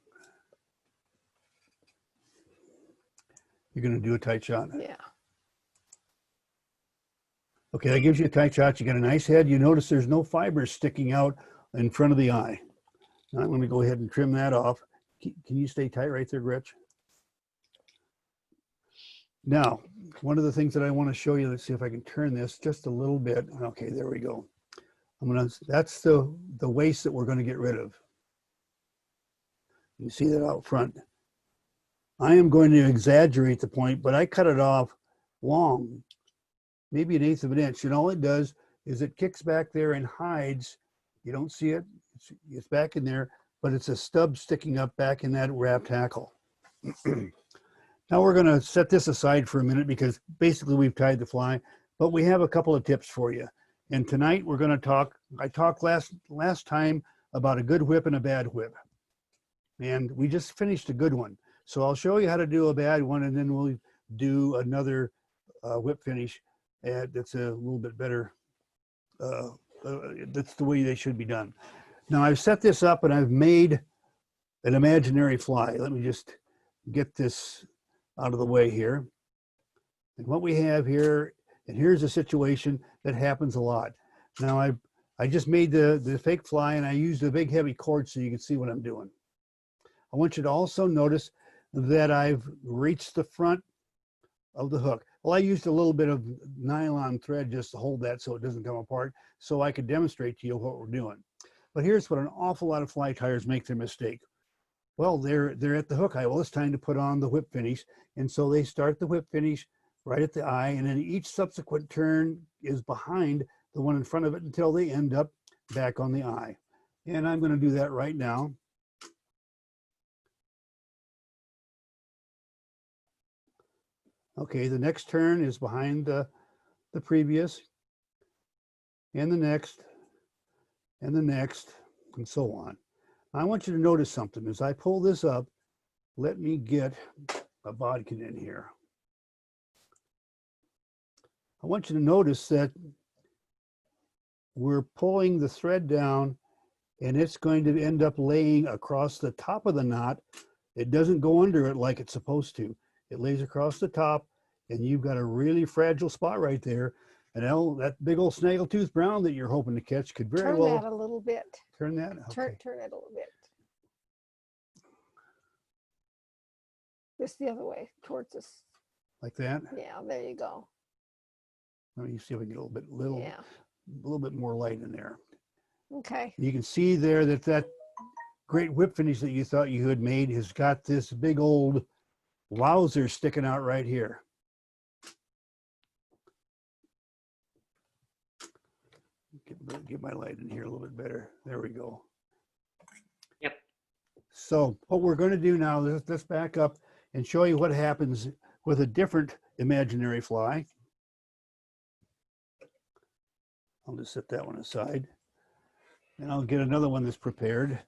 Speaker 2: You're going to do a tight shot?
Speaker 3: yeah.
Speaker 2: Okay, that gives you a tight shot. You got a nice head. You notice there's no fibers sticking out in front of the eye. Now I'm going to go ahead and trim that off. Can you stay tight right there, Gretchen? Now, one of the things that I want to show you, let's see if I can turn this just a little bit. Okay, there we go. That's the waste that we're going to get rid of. You see that out front. I am going to exaggerate the point, but I cut it off long, maybe 1/8 of an inch. And all it does is it kicks back there and hides. You don't see it. It's back in there, but it's a stub sticking up back in that wrapped hackle. Now we're going to set this aside for a minute because basically we've tied the fly, but we have a couple of tips for you. And tonight we're going to talk, I talked last time about a good whip and a bad whip. And we just finished a good one. So I'll show you how to do a bad one, and then we'll do another whip finish that's a little bit better. That's the way they should be done. Now I've set this up and I've made an imaginary fly. Let me just get this out of the way here. And what we have here, and here's a situation that happens a lot. Now I just made the fake fly, and I used a big heavy cord so you can see what I'm doing. I want you to also notice that I've reached the front of the hook. Well, I used a little bit of nylon thread just to hold that so it doesn't come apart, so I could demonstrate to you what we're doing. But here's what an awful lot of fly tiers make their mistake. Well, they're at the hook eye. Well, it's time to put on the whip finish. And so they start the whip finish right at the eye, and then each subsequent turn is behind the one in front of it until they end up back on the eye. And I'm going to do that right now. Okay, the next turn is behind the previous, and the next, and the next, and so on. I want you to notice something. As I pull this up, let me get a bodkin in here. I want you to notice that we're pulling the thread down and it's going to end up laying across the top of the knot. It doesn't go under it like it's supposed to. It lays across the top and you've got a really fragile spot right there. And that big old snaggletooth brown that you're hoping to catch could very well.
Speaker 3: Turn that a little bit.
Speaker 2: Turn that? Okay.
Speaker 3: Turn it a little bit. Just the other way, towards us.
Speaker 2: Like that?
Speaker 3: Yeah, there you go.
Speaker 2: Let me see if we can get a little bit more light in there.
Speaker 3: Okay.
Speaker 2: You can see there that great whip finish that you thought you had made has got this big old wowzer sticking out right here. Get my light in here a little bit better. There we go.
Speaker 1: Yep.
Speaker 2: So what we're going to do now, let's back up and show you what happens with a different imaginary fly. I'll just set that one aside. And I'll get another one that's prepared. It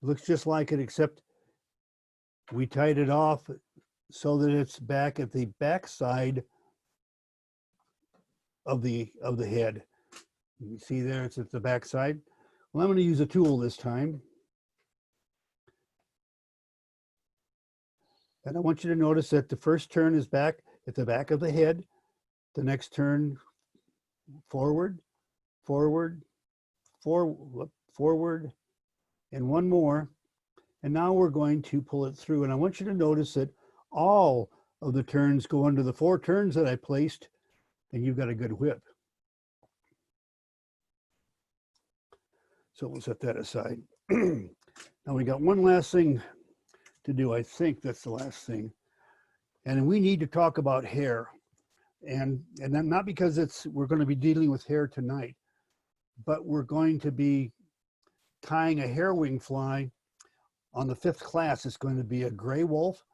Speaker 2: looks just like it, except we tied it off so that it's back at the back side of the head. You see there, it's at the back side. Well, I'm going to use a tool this time. And I want you to notice that the first turn is back at the back of the head. The next turn, forward, forward, forward, and one more. And now we're going to pull it through. And I want you to notice that all of the turns go under the 4 turns that I placed, and you've got a good whip. So we'll set that aside. Now we got one last thing to do. I think that's the last thing. And we need to talk about hair. And not because we're going to be dealing with hair tonight, but we're going to be tying a hair wing fly on the 5th class. It's going to be a gray wolf.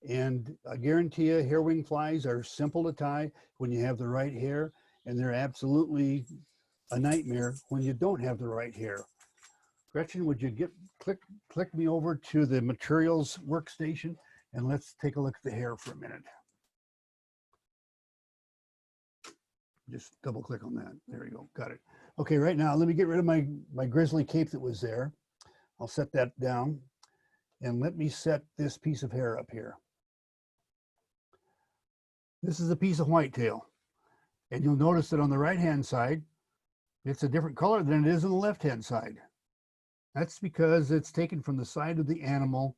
Speaker 2: And I guarantee you, hair wing flies are simple to tie when you have the right hair, and they're absolutely a nightmare when you don't have the right hair. Gretchen, would you click me over to the materials workstation, and let's take a look at the hair for a minute. Just double click on that. There you go. Got it. Okay, right now, let me get rid of my grizzly cape that was there. I'll set that down, and let me set this piece of hair up here. This is a piece of whitetail, and you'll notice that on the right-hand side, it's a different color than it is on the left-hand side. That's because it's taken from the side of the animal.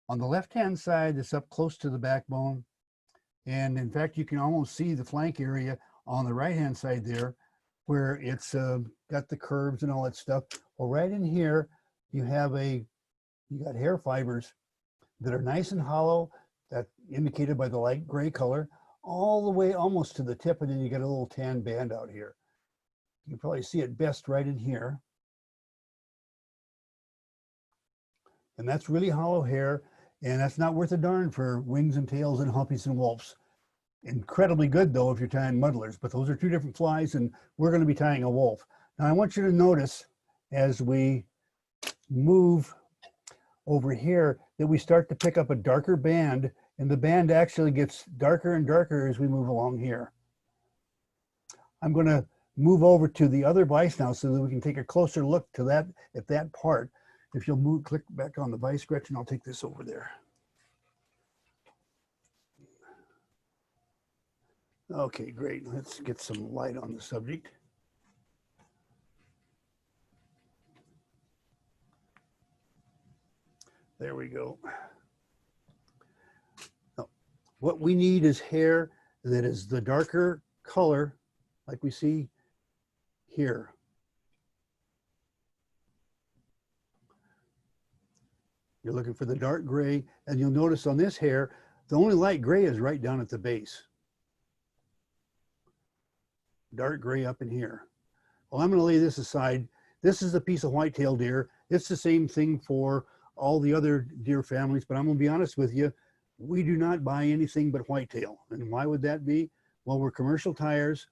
Speaker 2: On the left-hand side, it's up close to the backbone, and in fact, you can almost see the flank area on the right-hand side there, where it's got the curves and all that stuff. Well, right in here, you got hair fibers that are nice and hollow, that indicated by the light gray color, all the way almost to the tip, and then you get a little tan band out here. You can probably see it best right in here. And that's really hollow hair, and that's not worth a darn for wings and tails and humpies and wolves. Incredibly good though if you're tying muddlers, but those are 2 different flies, and we're going to be tying a wolf. Now I want you to notice as we move over here that we start to pick up a darker band, and the band actually gets darker and darker as we move along here. I'm going to move over to the other vise now so that we can take a closer look to that at that part. If you'll click back on the vise, Gretchen, I'll take this over there. Okay, great. Let's get some light on the subject. There we go. Now, what we need is hair that is the darker color, like we see here. You're looking for the dark gray, and you'll notice on this hair, the only light gray is right down at the base. Dark gray up in here. Well, I'm going to lay this aside. This is a piece of whitetail deer. It's the same thing for all the other deer families, but I'm going to be honest with you, we do not buy anything but whitetail. And why would that be? Well, we're commercial tires,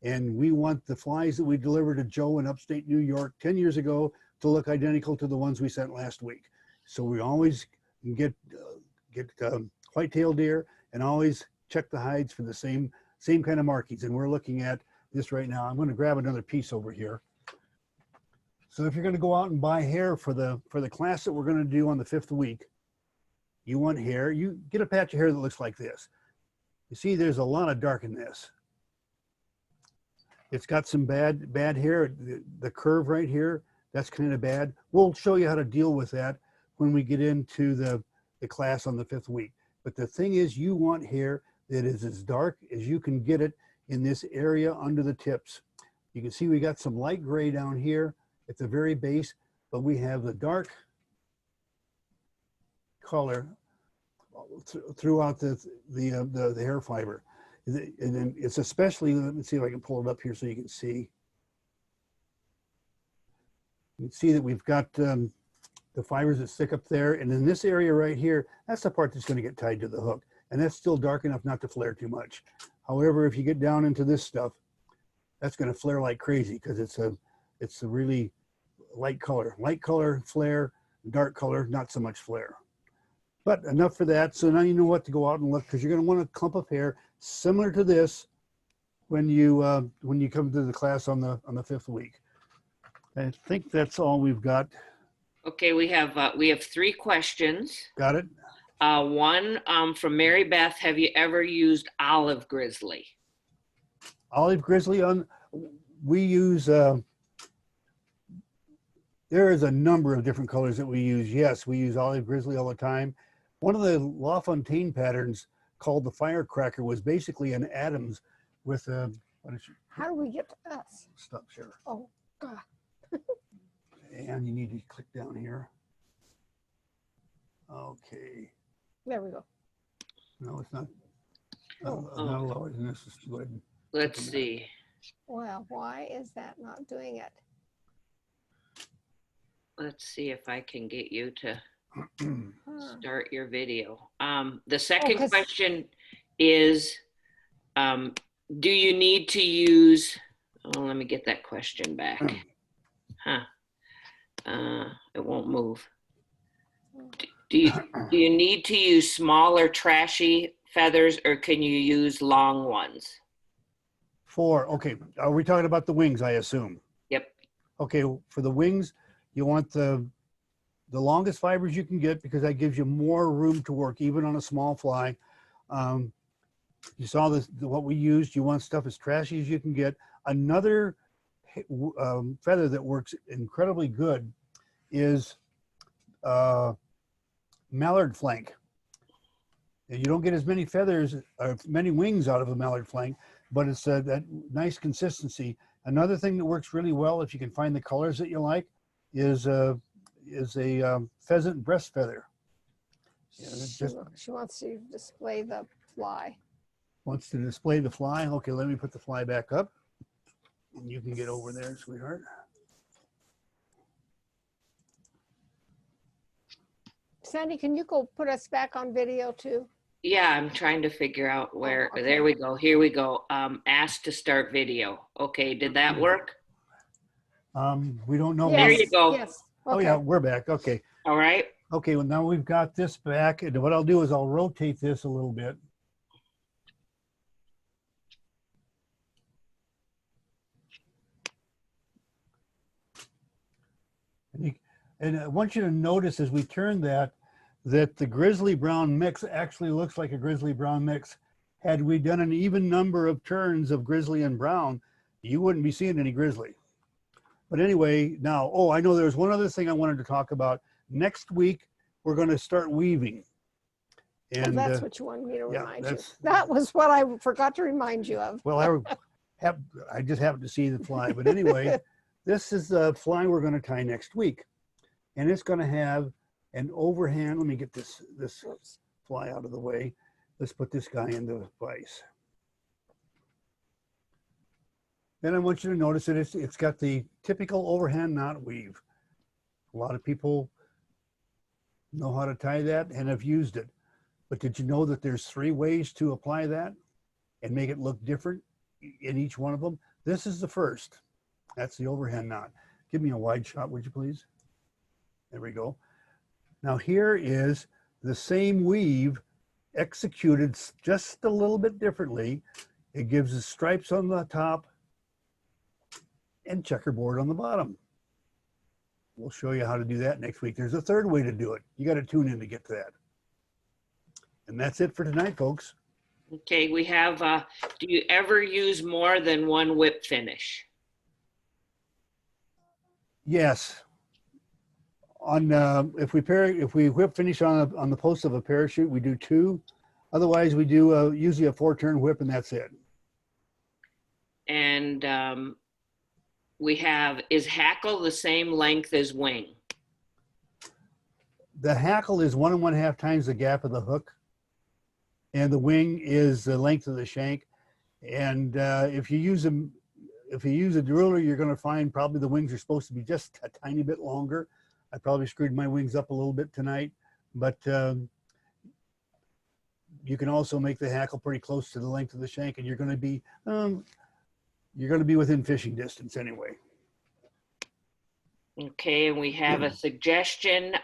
Speaker 2: and we want the flies that we delivered to Joe in upstate New York 10 years ago to look identical to the ones we sent last week. So we always get white-tailed deer and always check the hides for the same kind of markings. And we're looking at this right now. I'm going to grab another piece over here. So if you're going to go out and buy hair for the class that we're going to do on the 5th week, you want hair, you get a patch of hair that looks like this. You see, there's a lot of dark in this. It's got some bad hair. The curve right here, that's kind of bad. We'll show you how to deal with that when we get into the class on the 5th week. But the thing is, you want hair that is as dark as you can get it in this area under the tips. You can see we got some light gray down here at the very base, but we have the dark color throughout the hair fiber. And then it's especially, let me see if I can pull it up here so you can see. You can see that we've got the fibers that stick up there. And in this area right here, that's the part that's going to get tied to the hook. And that's still dark enough not to flare too much. However, if you get down into this stuff, that's going to flare like crazy because it's a really light color. Light color, flare, dark color, not so much flare. But enough for that. So now you know what to go out and look, because you're going to want a clump of hair similar to this when you come to the class on the 5th week. I think that's all we've got.
Speaker 1: Okay, we have 3 questions.
Speaker 2: Got it?
Speaker 1: One from Mary Beth. Have you ever used olive grizzly?
Speaker 2: Olive grizzly, we use, there is a number of different colors that we use. Yes, we use olive grizzly all the time. One of the LaFontaine patterns called the firecracker was basically an Adams with a,
Speaker 3: How do we get to us?
Speaker 2: stop share.
Speaker 3: Oh, God.
Speaker 2: And you need to click down here. Okay.
Speaker 3: There we go.
Speaker 2: No, it's not.
Speaker 3: Oh.
Speaker 2: Not allowed. This is go ahead.
Speaker 1: Let's see.
Speaker 3: Well, why is that not doing it?
Speaker 1: Let's see if I can get you to
Speaker 3: Huh.
Speaker 1: start your video. The second
Speaker 3: 'cause-
Speaker 1: question is, do you need to use, oh, let me get that question back. Huh. It won't move. Do you need to use smaller trashy feathers, or can you use long ones?
Speaker 2: 4. Okay. Are we talking about the wings, I assume?
Speaker 1: Yep.
Speaker 2: Okay. For the wings, you want the longest fibers you can get, because that gives you more room to work, even on a small fly. You saw this, what we used. You want stuff as trashy as you can get. Another feather that works incredibly good is mallard flank. And you don't get as many feathers or many wings out of a mallard flank, but it's that nice consistency. Another thing that works really well, if you can find the colors that you like, is a pheasant breast feather.
Speaker 3: She wants to display the fly.
Speaker 2: Wants to display the fly. Okay, let me put the fly back up. And you can get over there, sweetheart.
Speaker 3: Sandy, can you go put us back on video too?
Speaker 1: Yeah, I'm trying to figure out where,
Speaker 3: okay.
Speaker 1: There we go. Here we go. Ask to start video. Okay, did that work?
Speaker 2: We don't know.
Speaker 1: There you go.
Speaker 3: Yes.
Speaker 2: Oh
Speaker 3: Okay.
Speaker 2: yeah, we're back. Okay.
Speaker 1: All right.
Speaker 2: Okay, well now we've got this back, and what I'll do is I'll rotate this a little bit. And I want you to notice as we turn that the grizzly brown mix actually looks like a grizzly brown mix. Had we done an even number of turns of grizzly and brown, you wouldn't be seeing any grizzly. But anyway, now, oh, I know there's one other thing I wanted to talk about. Next week, we're going to start weaving. And
Speaker 3: that's what you wanted me to
Speaker 2: yeah,
Speaker 3: remind you.
Speaker 2: that's-
Speaker 3: That was what I forgot to remind you of.
Speaker 2: well, I just happened to see the fly. But anyway, this is the fly we're going to tie next week. And it's going to have an overhand. Let me get this fly out of the way. Let's put this guy in the vise. Then I want you to notice that it's got the typical overhand knot weave. A lot of people know how to tie that and have used it. But did you know that there's 3 ways to apply that and make it look different in each one of them? This is the first. That's the overhand knot. give me a wide shot, would you please? There we go. Now here is the same weave executed just a little bit differently. It gives us stripes on the top and checkerboard on the bottom. We'll show you how to do that next week. There's a third way to do it. You got to tune in to get to that. And that's it for tonight, folks.
Speaker 1: Okay, we have, do you ever use more than one whip finish?
Speaker 2: Yes. On if we whip finish on the post of a parachute, we do 2. Otherwise, we do usually a 4-turn whip, and that's it.
Speaker 1: And we have, is hackle the same length as wing?
Speaker 2: The hackle is 1 1/2 times the gap of the hook, and the wing is the length of the shank. And if you use a driller, you're going to find probably the wings are supposed to be just a tiny bit longer. I probably screwed my wings up a little bit tonight, but you can also make the hackle pretty close to the length of the shank, and you're going to be within fishing distance anyway.
Speaker 1: Okay, and we have a suggestion.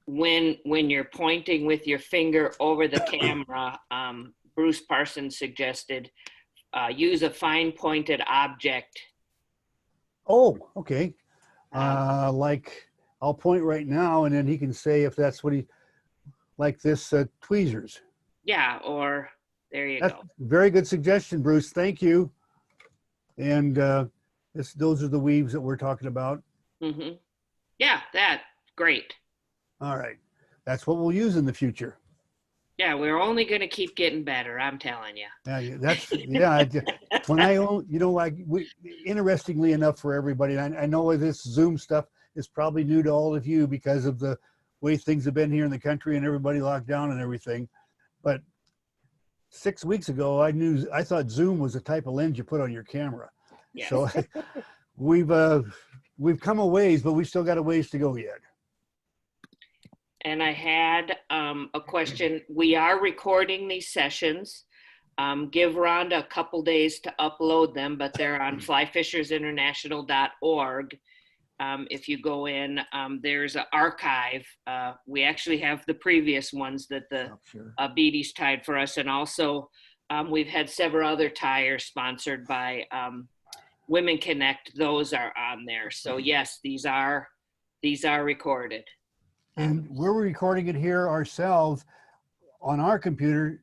Speaker 1: When you're pointing with your finger over the camera, Bruce Parsons suggested use a fine pointed object.
Speaker 2: Oh, okay. Like I'll point right now, and then he can say if that's what he, like this tweezers.
Speaker 1: Yeah, or there you
Speaker 2: That's
Speaker 1: go.
Speaker 2: very good suggestion, Bruce. Thank you. And those are the weaves that we're talking about.
Speaker 1: Mm-hmm. Yeah, that's great.
Speaker 2: All right. That's what we'll use in the future.
Speaker 1: Yeah, we're only going to keep getting better, I'm telling you.
Speaker 2: Yeah, that's, yeah. When interestingly enough for everybody, I know this Zoom stuff is probably new to all of you because of the way things have been here in the country and everybody locked down and everything. But 6 weeks ago, I thought Zoom was a type of lens you put on your camera.
Speaker 1: Yes.
Speaker 2: So we've come a ways, but we still got a ways to go yet.
Speaker 1: And I had a question. We are recording these sessions. Give Rhonda a couple days to upload them, but they're on flyfishersinternational.org. If you go in, there's an archive. We actually have the previous ones that the Beatty's tied for us. And also we've had several other tires sponsored by Women Connect. Those are on there. So yes, these are recorded.
Speaker 2: And we're recording it here ourselves on our computer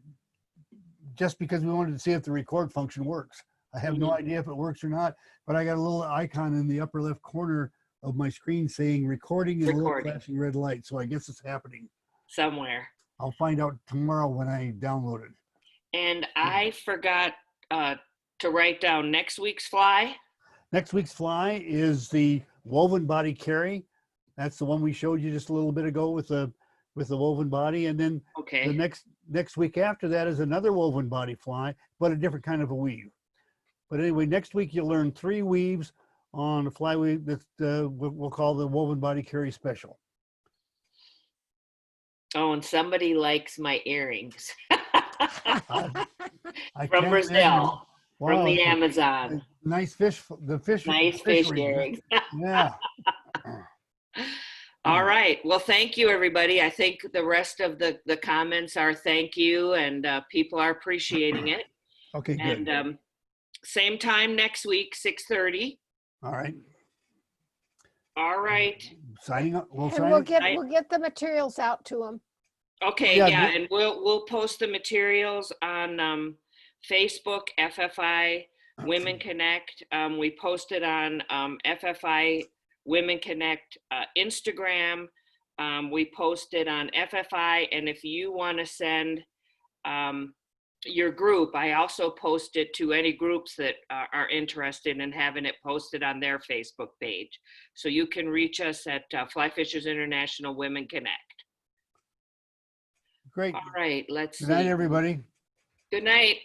Speaker 2: just because we wanted to see if the record function works. I have no idea if it works or not, but I got a little icon in the upper left corner of my screen saying recording and a little flashing red light. So I guess it's happening
Speaker 1: somewhere.
Speaker 2: I'll find out tomorrow when I download it.
Speaker 1: And I forgot to write down next week's fly. Next
Speaker 2: week's fly is the woven body carry. That's the one we showed you just a little bit ago with the woven body. And then the next week after that is another woven body fly, but a different kind of a weave. But anyway, next week you'll learn 3 weaves on a fly weave that we'll call the woven body carry special.
Speaker 1: Oh, and somebody likes my earrings.
Speaker 2: From
Speaker 1: Brazil, from the Amazon.
Speaker 2: Nice fish,
Speaker 1: nice fish earrings.
Speaker 2: Yeah.
Speaker 1: All right. Well, thank you, everybody. I think the rest of the comments are thank you, and people are appreciating it.
Speaker 2: Okay, good.
Speaker 1: And same time next week, 6:30.
Speaker 2: All right.
Speaker 1: All right.
Speaker 2: Signing up.
Speaker 3: We'll get the materials out to them.
Speaker 1: Okay. Yeah, and we'll post the materials on Facebook, FFI Women Connect. We posted on FFI Women Connect Instagram. We posted on FFI, and if you want to send your group, I also post it to any groups that are interested in having it posted on their Facebook page. So you can reach us at Fly Fishers International Women Connect.
Speaker 2: Great.
Speaker 1: All right, let's see.
Speaker 2: Good night, everybody.
Speaker 1: Good night.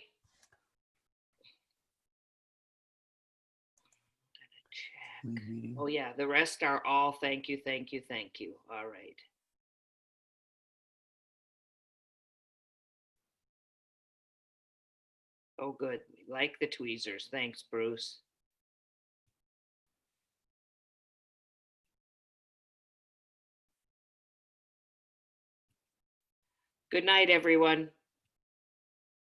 Speaker 1: Oh yeah, the rest are all thank you, thank you, thank you. All right. Oh good, we like the tweezers. Thanks, Bruce. Good night, everyone.